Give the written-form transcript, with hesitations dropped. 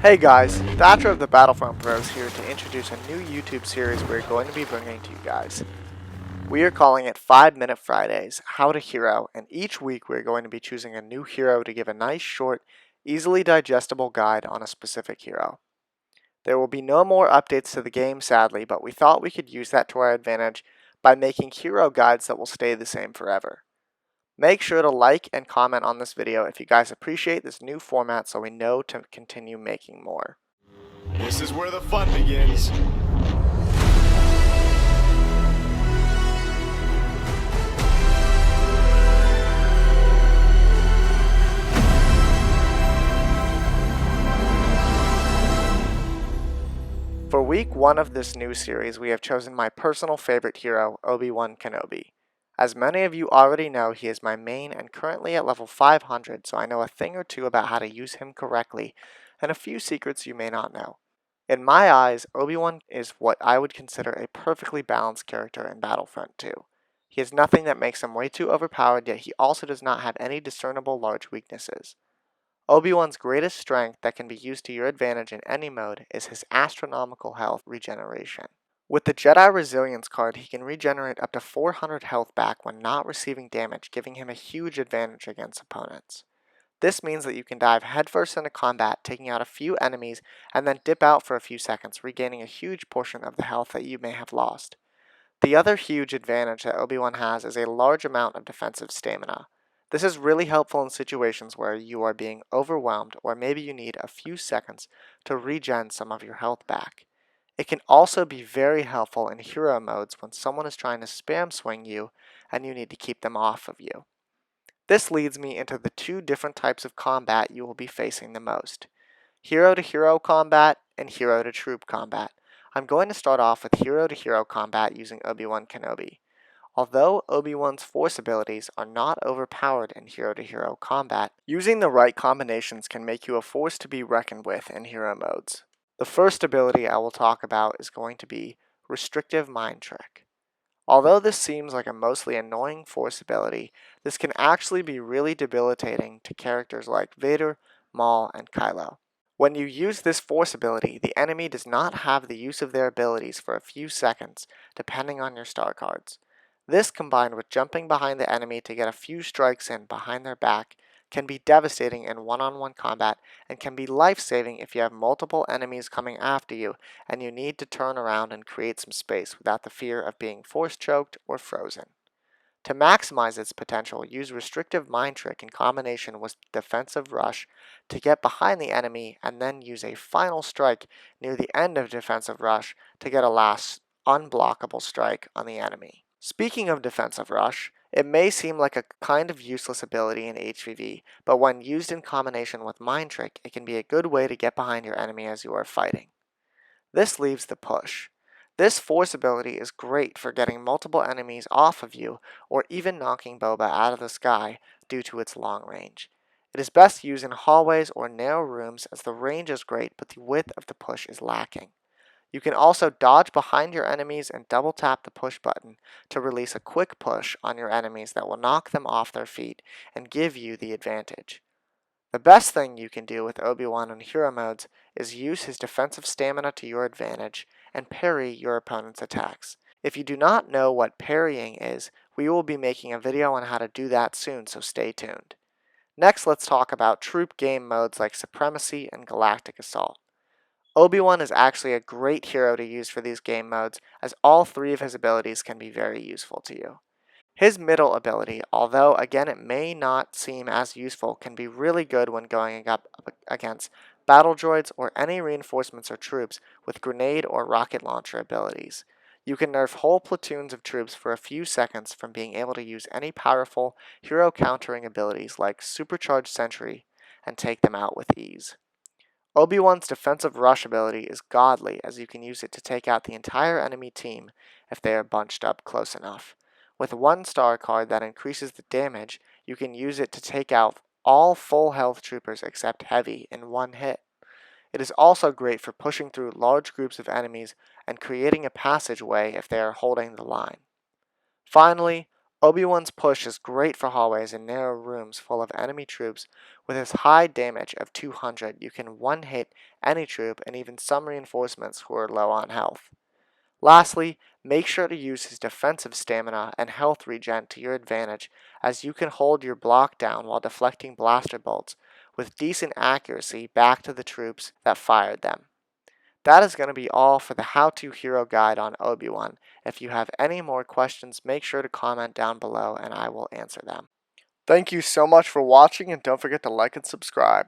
Hey guys, Thatcher of the Battlefront Bros here to introduce a new YouTube series we're going to be bringing to you guys. We are calling it 5-Minute Fridays, How to Hero, and each week we're going to be choosing a new hero to give a nice, short, easily digestible guide on a specific hero. There will be no more updates to the game sadly, but we thought we could use that to our advantage by making hero guides that will stay the same forever. Make sure to like and comment on this video if you guys appreciate this new format so we know to continue making more. This is where the fun begins. For week 1 of this new series, we have chosen my personal favorite hero, Obi-Wan Kenobi. As many of you already know, he is my main and currently at level 500, so I know a thing or two about how to use him correctly, and a few secrets you may not know. In my eyes, Obi-Wan is what I would consider a perfectly balanced character in Battlefront 2. He has nothing that makes him way too overpowered, yet he also does not have any discernible large weaknesses. Obi-Wan's greatest strength that can be used to your advantage in any mode is his astronomical health regeneration. With the Jedi Resilience card, he can regenerate up to 400 health back when not receiving damage, giving him a huge advantage against opponents. This means that you can dive headfirst into combat, taking out a few enemies, and then dip out for a few seconds, regaining a huge portion of the health that you may have lost. The other huge advantage that Obi-Wan has is a large amount of defensive stamina. This is really helpful in situations where you are being overwhelmed or maybe you need a few seconds to regen some of your health back. It can also be very helpful in hero modes when someone is trying to spam swing you and you need to keep them off of you. This leads me into the two different types of combat you will be facing the most: hero to hero combat and hero to troop combat. I'm going to start off with hero to hero combat using Obi-Wan Kenobi. Although Obi-Wan's force abilities are not overpowered in hero-to-hero combat, using the right combinations can make you a force to be reckoned with in hero modes. The first ability I will talk about is going to be Restrictive Mind Trick. Although this seems like a mostly annoying force ability, this can actually be really debilitating to characters like Vader, Maul, and Kylo. When you use this force ability, the enemy does not have the use of their abilities for a few seconds, depending on your star cards. This, combined with jumping behind the enemy to get a few strikes in behind their back, can be devastating in one-on-one combat and can be life-saving if you have multiple enemies coming after you and you need to turn around and create some space without the fear of being force-choked or frozen. To maximize its potential, use Restrictive Mind Trick in combination with Defensive Rush to get behind the enemy and then use a final strike near the end of Defensive Rush to get a last unblockable strike on the enemy. Speaking of Defensive Rush, it may seem like a kind of useless ability in HVV, but when used in combination with Mind Trick, it can be a good way to get behind your enemy as you are fighting. This leaves the Push. This force ability is great for getting multiple enemies off of you or even knocking Boba out of the sky due to its long range. It is best used in hallways or narrow rooms as the range is great but the width of the push is lacking. You can also dodge behind your enemies and double tap the push button to release a quick push on your enemies that will knock them off their feet and give you the advantage. The best thing you can do with Obi-Wan in hero modes is use his defensive stamina to your advantage and parry your opponent's attacks. If you do not know what parrying is, we will be making a video on how to do that soon, so stay tuned. Next, let's talk about troop game modes like Supremacy and Galactic Assault. Obi-Wan is actually a great hero to use for these game modes, as all three of his abilities can be very useful to you. His middle ability, although again it may not seem as useful, can be really good when going up against battle droids or any reinforcements or troops with grenade or rocket launcher abilities. You can nerf whole platoons of troops for a few seconds from being able to use any powerful hero countering abilities like Supercharged Sentry and take them out with ease. Obi-Wan's defensive rush ability is godly, as you can use it to take out the entire enemy team if they are bunched up close enough. With one star card that increases the damage, you can use it to take out all full health troopers except heavy in one hit. It is also great for pushing through large groups of enemies and creating a passageway if they are holding the line. Finally, Obi-Wan's push is great for hallways and narrow rooms full of enemy troops. With his high damage of 200, you can one-hit any troop and even some reinforcements who are low on health. Lastly, make sure to use his defensive stamina and health regen to your advantage, as you can hold your block down while deflecting blaster bolts with decent accuracy back to the troops that fired them. That is going to be all for the how-to hero guide on Obi-Wan. If you have any more questions, make sure to comment down below and I will answer them. Thank you so much for watching, and don't forget to like and subscribe.